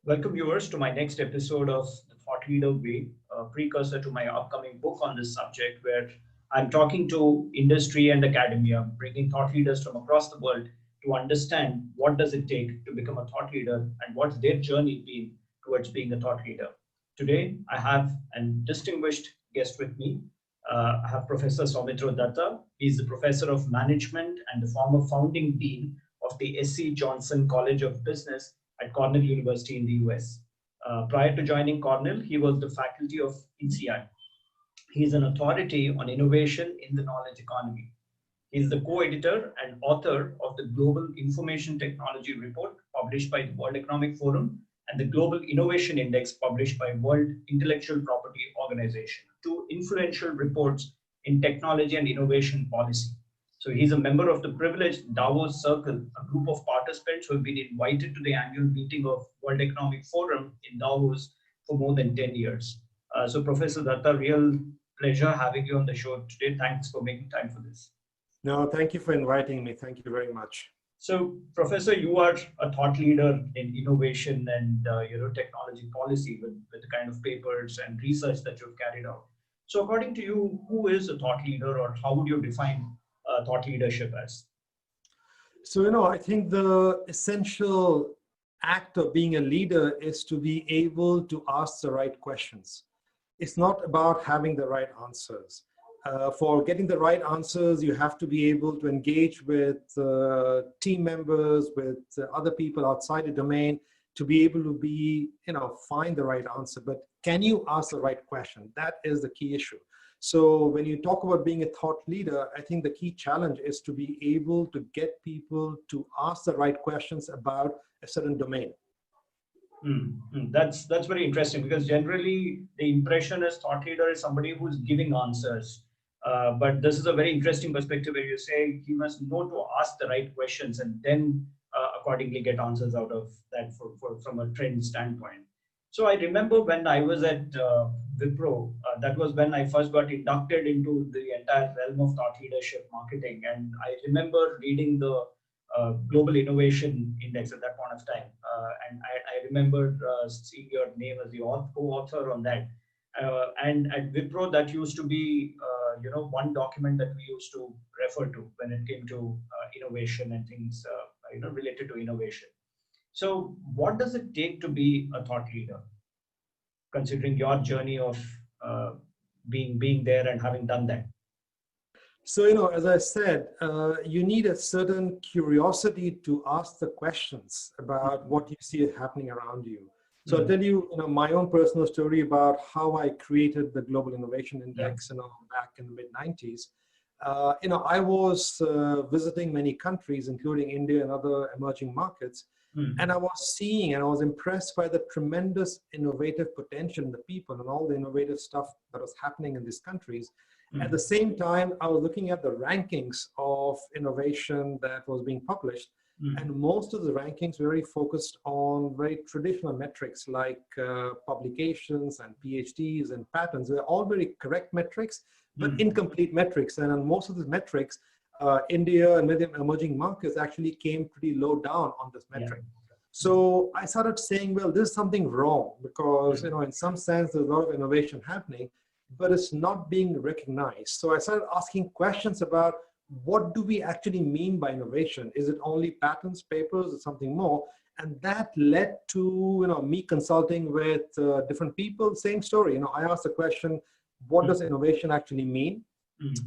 Welcome viewers to my next episode of the Thought Leader Way, a precursor to my upcoming book on this subject, where I'm talking to industry and academia, bringing thought leaders from across the world to understand what does it take to become a thought leader and what's their journey been towards being a thought leader. Today, I have a distinguished guest with me. I have Professor Soumitra Dutta. He's the Professor of Management and the former founding dean of the S.C. Johnson College of Business at Cornell University in the US. Prior to joining Cornell, he was the faculty of INSEAD. He is an authority on innovation in the knowledge economy. He is the co-editor and author of the Global Information Technology Report published by the World Economic Forum and the Global Innovation Index published by World Intellectual Property Organization, two influential reports in technology and innovation policy. So he's a member of the privileged Davos Circle, a group of participants who have been invited to the annual meeting of World Economic Forum in Davos for more than 10 years. So Professor Datta, real pleasure having you on the show today. Thanks for making time for this. No, thank you for inviting me. Thank you very much. So, Professor, you are a thought leader in innovation and technology policy with the kind of papers and research that you've carried out. So, according to you, who is a thought leader, or how would you define thought leadership as? So, I think the essential act of being a leader is to be able to ask the right questions. It's not about having the right answers. For getting the right answers, you have to be able to engage with team members, with other people outside the domain, to be able to find the right answer. But can you ask the right question? That is the key issue. So when you talk about being a thought leader, I think the key challenge is to be able to get people to ask the right questions about a certain domain. That's very interesting, because generally the impression as thought leader is somebody who's giving answers. But this is a very interesting perspective where you say he must know to ask the right questions and then accordingly get answers out of that from a trend standpoint. So I remember when I was at Wipro, that was when I first got inducted into the entire realm of thought leadership marketing. And I remember reading the Global Innovation Index at that point of time. And I remember seeing your name as the co-author on that. And at Wipro, that used to be one document that we used to refer to when it came to innovation and things related to innovation. So what does it take to be a thought leader, considering your journey of being there and having done that? So, as I said, you need a certain curiosity to ask the questions about what you see happening around you. So I'll tell you, my own personal story about how I created the Global Innovation Index, back in the mid-90s. I was visiting many countries, including India and other emerging markets, and I was seeing and I was impressed by the tremendous innovative potential in the people and all the innovative stuff that was happening in these countries. At the same time, I was looking at the rankings of innovation that was being published. And most of the rankings were very focused on very traditional metrics like publications and PhDs and patents. They're all very correct metrics, but incomplete metrics. And on most of the metrics, India and many emerging markets actually came pretty low down on this metric. So I started saying, well, there's something wrong, because in some sense, there's a lot of innovation happening, but it's not being recognized. So I started asking questions about, what do we actually mean by innovation? Is it only patents, papers, or something more? And that led to me consulting with different people. Same story. I asked the question, what does innovation actually mean?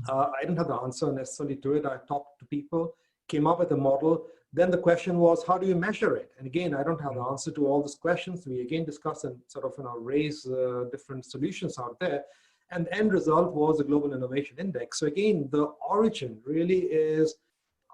I didn't have the answer necessarily to it. I talked to people, came up with a model. Then the question was, how do you measure it? And again, I don't have the answer to all these questions. We again discussed and sort of raise different solutions out there. And the end result was the Global Innovation Index. So again, the origin really is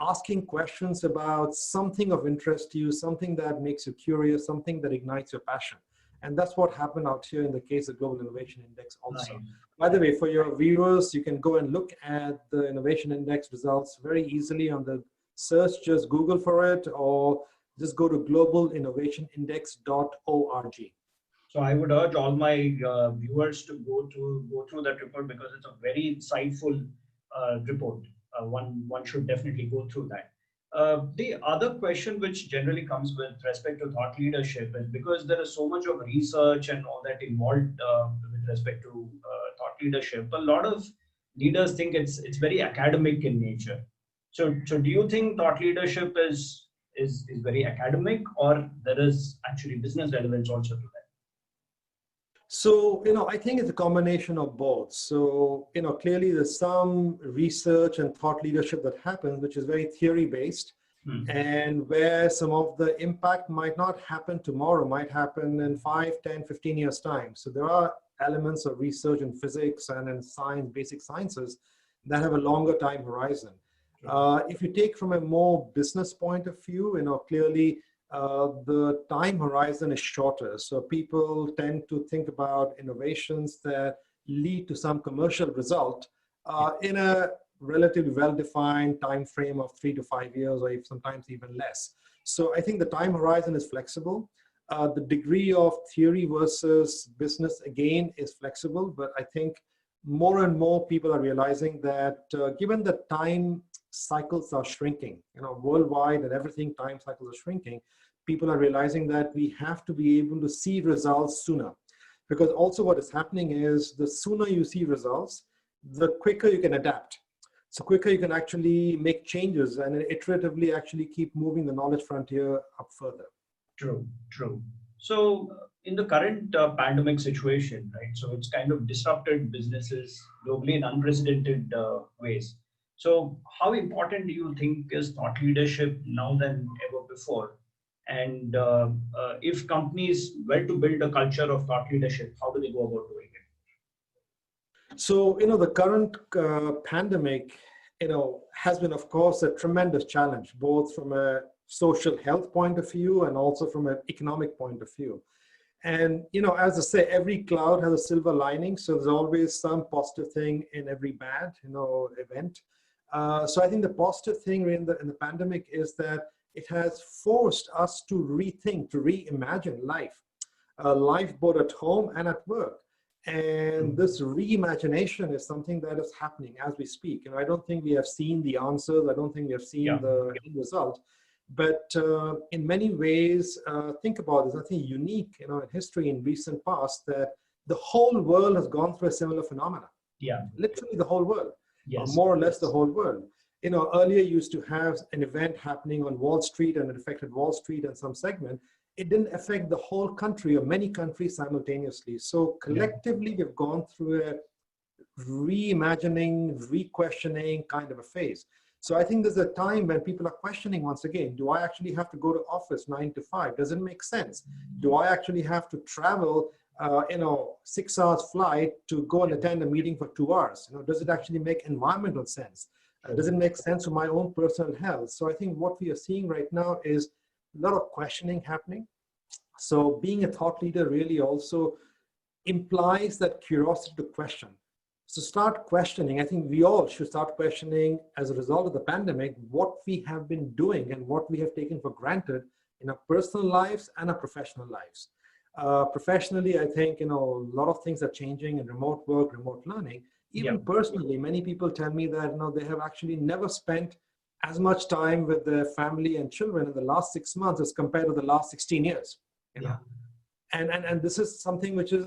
asking questions about something of interest to you, something that makes you curious, something that ignites your passion. And that's what happened out here in the case of Global Innovation Index also. Nice. By the way, for your viewers, you can go and look at the Innovation Index results very easily on the search. Just Google for it, or just go to globalinnovationindex.org. So I would urge all my viewers to go through that report, because it's a very insightful report. One should definitely go through that. The other question which generally comes with respect to thought leadership is because there is so much of research and all that involved with respect to thought leadership. A lot of leaders think it's very academic in nature. So do you think thought leadership is very academic, or there is actually business relevance also to that? So, I think it's a combination of both. So, clearly there's some research and thought leadership that happens, which is very theory based, and where some of the impact might not happen tomorrow, might happen in 5, 10, 15 years time. So there are elements of research in physics and in science, basic sciences, that have a longer time horizon. If you take from a more business point of view, clearly the time horizon is shorter. So people tend to think about innovations that lead to some commercial result in a relatively well-defined time frame of 3 to 5 years, or sometimes even less. So I think the time horizon is flexible. The degree of theory versus business, again, is flexible, but I think more and more people are realizing that given the time cycles are shrinking, worldwide and everything, time cycles are shrinking, people are realizing that we have to be able to see results sooner. Because also what is happening is the sooner you see results, the quicker you can adapt. So quicker you can actually make changes and iteratively actually keep moving the knowledge frontier up further. True, true. So in the current pandemic situation, right? So it's kind of disrupted businesses globally in unprecedented ways. So how important do you think is thought leadership now than ever before? And if companies were to build a culture of thought leadership, how do they go about doing it? So, the current pandemic, has been, of course, a tremendous challenge, both from a social health point of view and also from an economic point of view. And, as I say, every cloud has a silver lining. So there's always some positive thing in every bad, event. So I think the positive thing in the pandemic is that it has forced us to rethink, to reimagine life both at home and at work. And this reimagination is something that is happening as we speak. I don't think we have seen the answers. I don't think we have seen the end result. But in many ways, think about this. I think unique, in history in recent past, that the whole world has gone through a similar phenomena. Yeah, literally the whole world, yes, more or less the whole world. Earlier you used to have an event happening on Wall Street and it affected Wall Street and some segment. It didn't affect the whole country or many countries simultaneously. So collectively, we've gone through a reimagining, re-questioning kind of a phase. So I think there's a time when people are questioning once again, do I actually have to go to office 9 to 5? Does it make sense? Do I actually have to travel 6 hours flight to go and attend a meeting for 2 hours? Does it actually make environmental sense? Does it make sense for my own personal health? So I think what we are seeing right now is a lot of questioning happening. So being a thought leader really also implies that curiosity to question. So start questioning. I think we all should start questioning as a result of the pandemic, what we have been doing and what we have taken for granted in our personal lives and our professional lives. Professionally, I think, a lot of things are changing in remote work, remote learning. Even personally, many people tell me that, they have actually never spent as much time with their family and children in the last 6 months as compared to the last 16 years. And this is something which is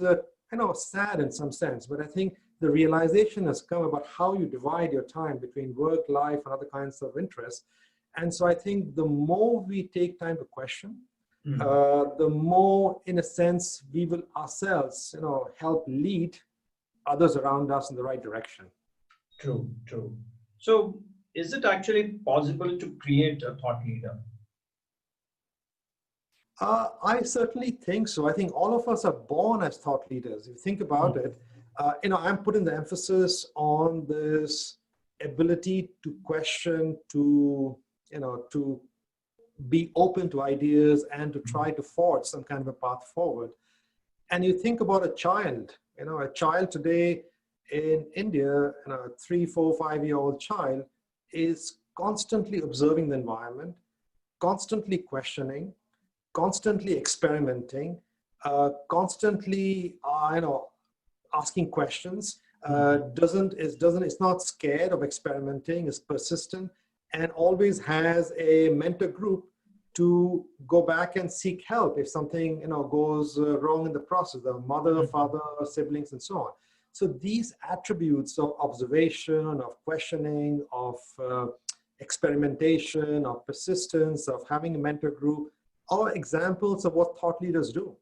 sad in some sense, but I think the realization has come about how you divide your time between work, life, and other kinds of interests. And so I think the more we take time to question, the more, in a sense, we will ourselves, help lead others around us in the right direction. True, true. So is it actually possible to create a thought leader? I certainly think so. I think all of us are born as thought leaders. If you think about it, I'm putting the emphasis on this ability to question, to be open to ideas and to try to forge some kind of a path forward. And you think about a child, a child today in India, a 3, 4, 5-year-old child is constantly observing the environment, constantly questioning, constantly experimenting, constantly, asking questions. Is not scared of experimenting, is persistent, and always has a mentor group to go back and seek help if something goes wrong in the process, the mother, father, siblings, and so on. So these attributes of observation, of questioning, of experimentation, of persistence, of having a mentor group are examples of what thought leaders do.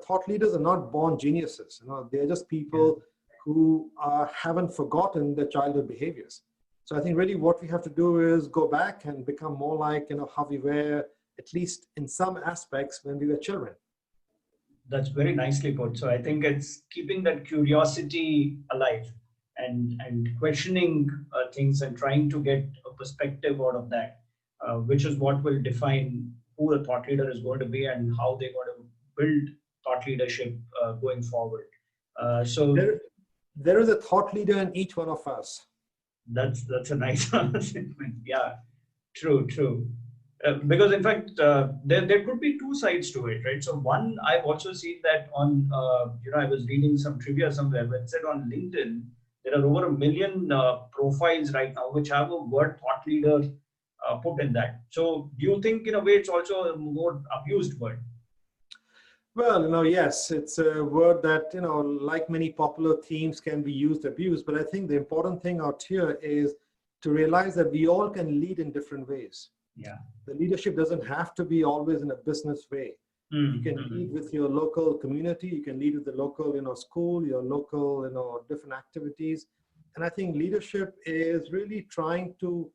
Thought leaders are not born geniuses. They're just people who haven't forgotten their childhood behaviors. So I think really what we have to do is go back and become more like how we were, at least in some aspects, when we were children. That's very nicely put. So I think it's keeping that curiosity alive and questioning things and trying to get a perspective out of that, which is what will define who a thought leader is going to be and how they're going to build thought leadership going forward. So there is a thought leader in each one of us. That's a nice statement. Yeah, true. Because in fact, there could be two sides to it, right? So one, I've also seen that on, I was reading some trivia somewhere, but it said on LinkedIn, there are over 1 million profiles right now which have a word thought leader put in that. So do you think in a way it's also a more abused word? Well, yes, it's a word that, like many popular themes can be used, abused. But I think the important thing out here is to realize that we all can lead in different ways. Yeah. The leadership doesn't have to be always in a business way. You can lead with your local community. You can lead with the local, school, your local, different activities. And I think leadership is really trying to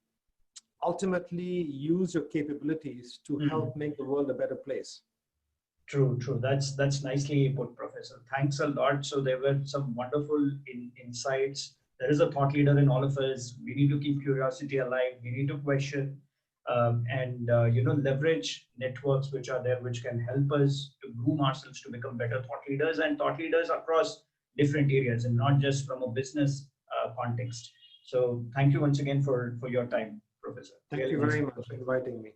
ultimately use your capabilities to help make the world a better place. True. That's nicely put, Professor. Thanks a lot. So there were some wonderful insights. There is a thought leader in all of us. We need to keep curiosity alive. We need to question and leverage networks which are there, which can help us to groom ourselves to become better thought leaders and thought leaders across different areas and not just from a business context. So thank you once again for your time, Professor. Thank you very much for inviting me.